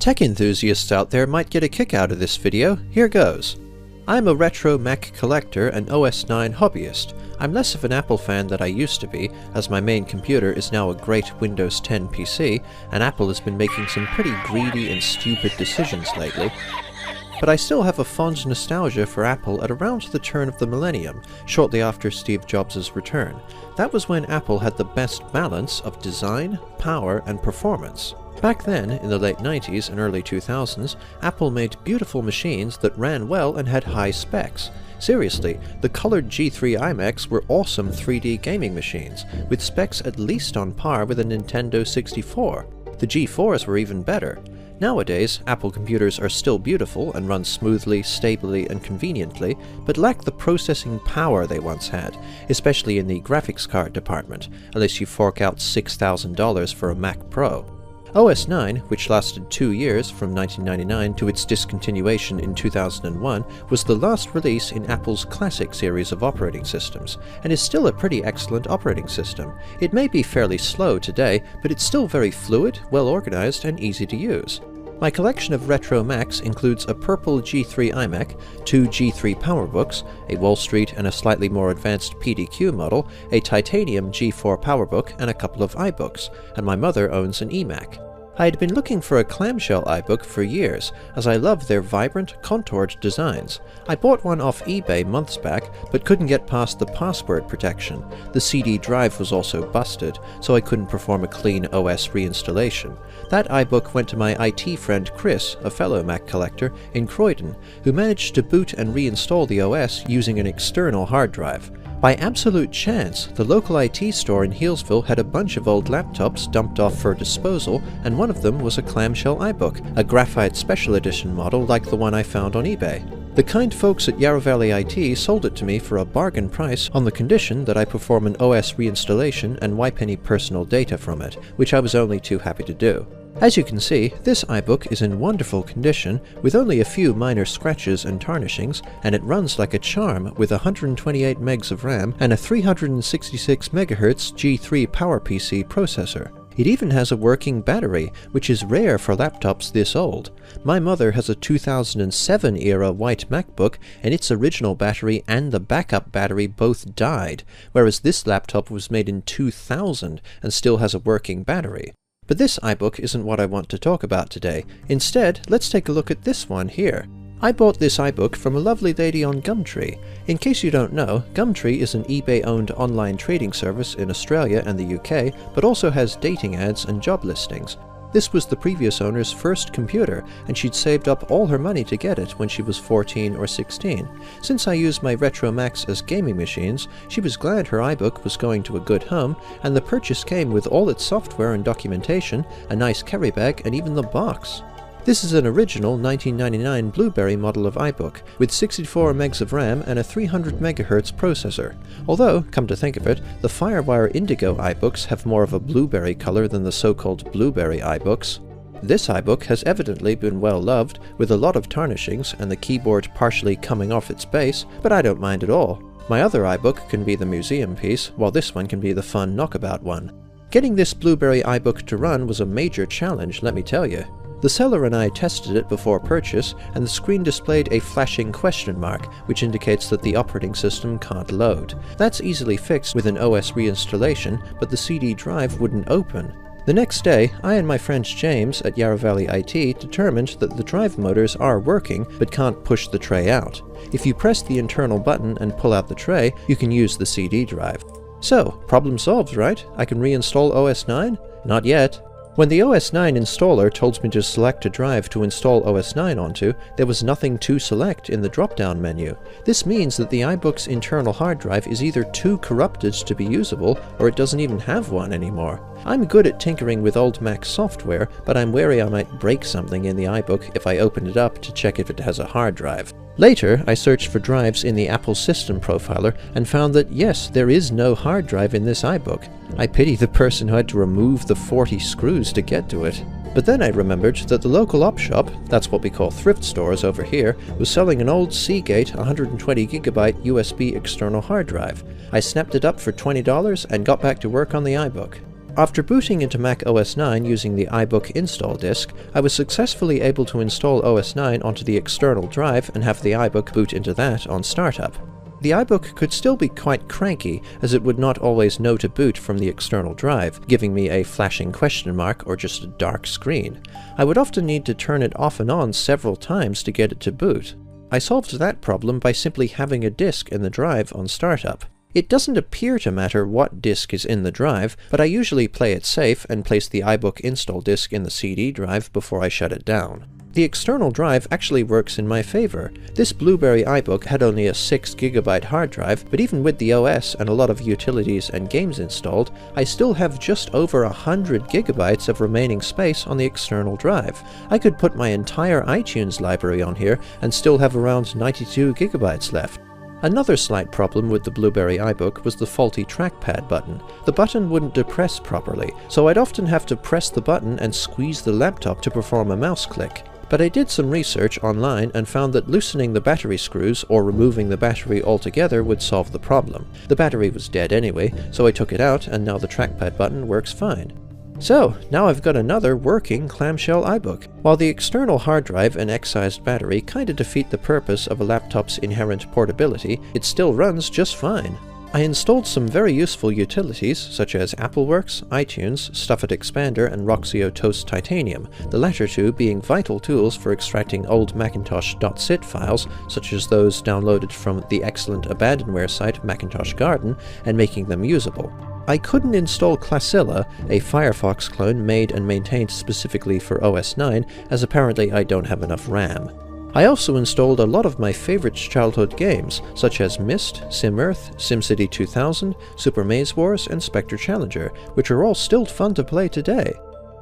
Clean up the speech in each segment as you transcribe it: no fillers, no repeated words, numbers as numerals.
Tech enthusiasts out there might get a kick out of this video. Here goes. I'm a retro Mac collector and OS 9 hobbyist. I'm less of an Apple fan than I used to be, as my main computer is now a great Windows 10 PC, and Apple has been making some pretty greedy and stupid decisions lately. But I still have a fond nostalgia for Apple at around the turn of the millennium, shortly after Steve Jobs' return. That was when Apple had the best balance of design, power, and performance. Back then, in the late 90s and early 2000s, Apple made beautiful machines that ran well and had high specs. Seriously, the colored G3 iMacs were awesome 3D gaming machines, with specs at least on par with a Nintendo 64. The G4s were even better. Nowadays, Apple computers are still beautiful and run smoothly, stably, and conveniently, but lack the processing power they once had, especially in the graphics card department, unless you fork out $6,000 for a Mac Pro. OS 9, which lasted 2 years from 1999 to its discontinuation in 2001, was the last release in Apple's classic series of operating systems, and is still a pretty excellent operating system. It may be fairly slow today, but it's still very fluid, well organized, and easy to use. My collection of retro Macs includes a purple G3 iMac, 2 G3 PowerBooks, a Wall Street and a slightly more advanced PDQ model, a titanium G4 PowerBook, and a couple of iBooks, and my mother owns an eMac. I had been looking for a Clamshell iBook for years, as I love their vibrant, contoured designs. I bought one off eBay months back, but couldn't get past the password protection. The CD drive was also busted, so I couldn't perform a clean OS reinstallation. That iBook went to my IT friend Chris, a fellow Mac collector, in Croydon, who managed to boot and reinstall the OS using an external hard drive. By absolute chance, the local IT store in Healesville had a bunch of old laptops dumped off for disposal, and one of them was a Clamshell iBook, a graphite special edition model like the one I found on eBay. The kind folks at Yarra Valley IT sold it to me for a bargain price on the condition that I perform an OS reinstallation and wipe any personal data from it, which I was only too happy to do. As you can see, this iBook is in wonderful condition, with only a few minor scratches and tarnishings, and it runs like a charm with 128 megs of RAM and a 366 MHz G3 PowerPC processor. It even has a working battery, which is rare for laptops this old. My mother has a 2007 era white MacBook, and its original battery and the backup battery both died, whereas this laptop was made in 2000 and still has a working battery. But this iBook isn't what I want to talk about today. Instead, let's take a look at this one here. I bought this iBook from a lovely lady on Gumtree. In case you don't know, Gumtree is an eBay-owned online trading service in Australia and the UK, but also has dating ads and job listings. This was the previous owner's first computer, and she'd saved up all her money to get it when she was 14 or 16. Since I used my retro Macs as gaming machines, she was glad her iBook was going to a good home, and the purchase came with all its software and documentation, a nice carry bag, and even the box. This is an original 1999 Blueberry model of iBook, with 64 megs of RAM and a 300 MHz processor. Although, come to think of it, the Firewire Indigo iBooks have more of a blueberry color than the so-called Blueberry iBooks. This iBook has evidently been well loved, with a lot of tarnishings and the keyboard partially coming off its base, but I don't mind at all. My other iBook can be the museum piece, while this one can be the fun knockabout one. Getting this Blueberry iBook to run was a major challenge, let me tell you. The seller and I tested it before purchase, and the screen displayed a flashing question mark, which indicates that the operating system can't load. That's easily fixed with an OS reinstallation, but the CD drive wouldn't open. The next day, I and my friend James at Yarra Valley IT determined that the drive motors are working, but can't push the tray out. If you press the internal button and pull out the tray, you can use the CD drive. So, problem solved, right? I can reinstall OS 9? Not yet. When the OS 9 installer told me to select a drive to install OS 9 onto, there was nothing to select in the drop-down menu. This means that the iBook's internal hard drive is either too corrupted to be usable, or it doesn't even have one anymore. I'm good at tinkering with old Mac software, but I'm wary I might break something in the iBook if I open it up to check if it has a hard drive. Later, I searched for drives in the Apple System Profiler and found that yes, there is no hard drive in this iBook. I pity the person who had to remove the 40 screws to get to it. But then I remembered that the local op shop, that's what we call thrift stores over here, was selling an old Seagate 120GB USB external hard drive. I snapped it up for $20 and got back to work on the iBook. After booting into Mac OS 9 using the iBook install disk, I was successfully able to install OS 9 onto the external drive and have the iBook boot into that on startup. The iBook could still be quite cranky, as it would not always know to boot from the external drive, giving me a flashing question mark or just a dark screen. I would often need to turn it off and on several times to get it to boot. I solved that problem by simply having a disk in the drive on startup. It doesn't appear to matter what disk is in the drive, but I usually play it safe and place the iBook install disk in the CD drive before I shut it down. The external drive actually works in my favor. This Blueberry iBook had only a 6GB hard drive, but even with the OS and a lot of utilities and games installed, I still have just over 100GB of remaining space on the external drive. I could put my entire iTunes library on here and still have around 92GB left. Another slight problem with the Blueberry iBook was the faulty trackpad button. The button wouldn't depress properly, so I'd often have to press the button and squeeze the laptop to perform a mouse click. But I did some research online and found that loosening the battery screws or removing the battery altogether would solve the problem. The battery was dead anyway, so I took it out and now the trackpad button works fine. So, now I've got another working Clamshell iBook. While the external hard drive and excised battery kinda defeat the purpose of a laptop's inherent portability, it still runs just fine. I installed some very useful utilities such as AppleWorks, iTunes, Stuffit Expander, and Roxio Toast Titanium, the latter two being vital tools for extracting old Macintosh.sit files, such as those downloaded from the excellent abandonware site Macintosh Garden, and making them usable. I couldn't install Clamshell, a Firefox clone made and maintained specifically for OS 9, as apparently I don't have enough RAM. I also installed a lot of my favorite childhood games, such as Myst, SimEarth, SimCity 2000, Super Maze Wars, and Spectre Challenger, which are all still fun to play today.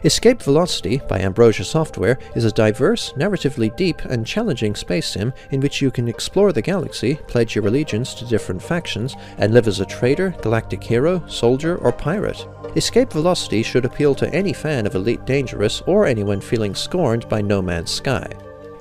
Escape Velocity by Ambrosia Software is a diverse, narratively deep, and challenging space sim in which you can explore the galaxy, pledge your allegiance to different factions, and live as a trader, galactic hero, soldier, or pirate. Escape Velocity should appeal to any fan of Elite Dangerous or anyone feeling scorned by No Man's Sky.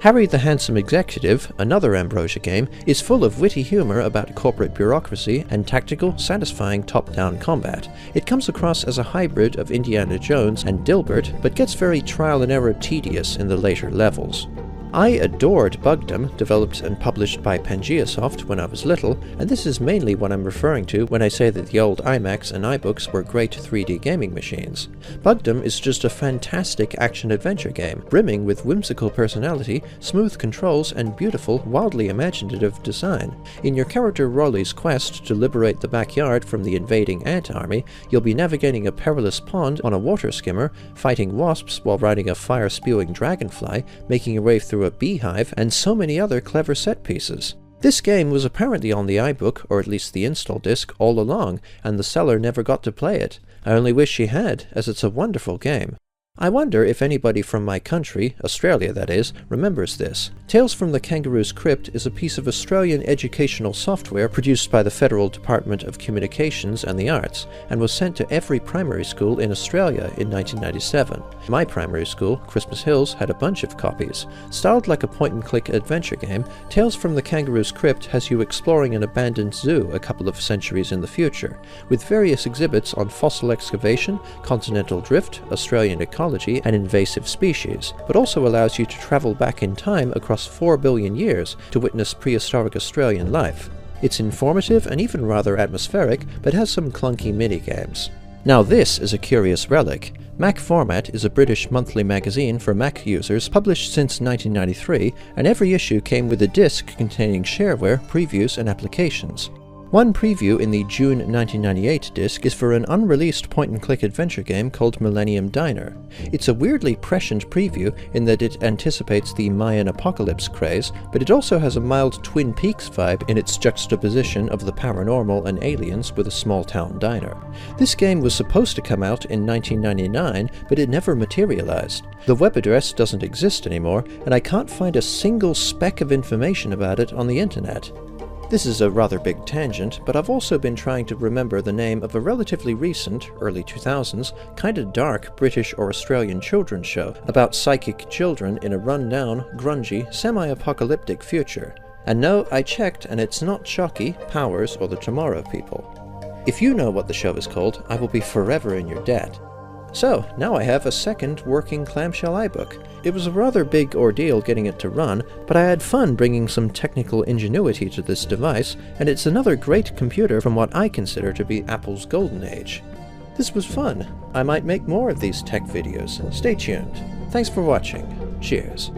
Harry the Handsome Executive, another Ambrosia game, is full of witty humor about corporate bureaucracy and tactical, satisfying top-down combat. It comes across as a hybrid of Indiana Jones and Dilbert, but gets very trial-and-error tedious in the later levels. I adored Bugdom, developed and published by PangeaSoft when I was little, and this is mainly what I'm referring to when I say that the old iMacs and iBooks were great 3D gaming machines. Bugdom is just a fantastic action-adventure game, brimming with whimsical personality, smooth controls, and beautiful, wildly imaginative design. In your character Rolly's quest to liberate the backyard from the invading ant army, you'll be navigating a perilous pond on a water skimmer, fighting wasps while riding a fire-spewing dragonfly, making your way through a beehive, and so many other clever set pieces. This game was apparently on the iBook, or at least the install disk, all along, and the seller never got to play it. I only wish she had, as it's a wonderful game. I wonder if anybody from my country, Australia that is, remembers this. Tales from the Kangaroo's Crypt is a piece of Australian educational software produced by the Federal Department of Communications and the Arts, and was sent to every primary school in Australia in 1997. My primary school, Christmas Hills, had a bunch of copies. Styled like a point-and-click adventure game, Tales from the Kangaroo's Crypt has you exploring an abandoned zoo a couple of centuries in the future, with various exhibits on fossil excavation, continental drift, Australian ecology, and invasive species, but also allows you to travel back in time across 4 billion years to witness prehistoric Australian life. It's informative and even rather atmospheric, but has some clunky mini-games. Now this is a curious relic. Mac Format is a British monthly magazine for Mac users published since 1993, and every issue came with a disc containing shareware, previews, and applications. One preview in the June 1998 disc is for an unreleased point-and-click adventure game called Millennium Diner. It's a weirdly prescient preview in that it anticipates the Mayan apocalypse craze, but it also has a mild Twin Peaks vibe in its juxtaposition of the paranormal and aliens with a small-town diner. This game was supposed to come out in 1999, but it never materialized. The web address doesn't exist anymore, and I can't find a single speck of information about it on the internet. This is a rather big tangent, but I've also been trying to remember the name of a relatively recent, early 2000s, kinda dark British or Australian children's show about psychic children in a run-down, grungy, semi-apocalyptic future. And no, I checked and it's not Chucky, Powers, or the Tomorrow People. If you know what the show is called, I will be forever in your debt. So, now I have a second working Clamshell iBook. It was a rather big ordeal getting it to run, but I had fun bringing some technical ingenuity to this device, and it's another great computer from what I consider to be Apple's golden age. This was fun. I might make more of these tech videos. Stay tuned. Thanks for watching. Cheers.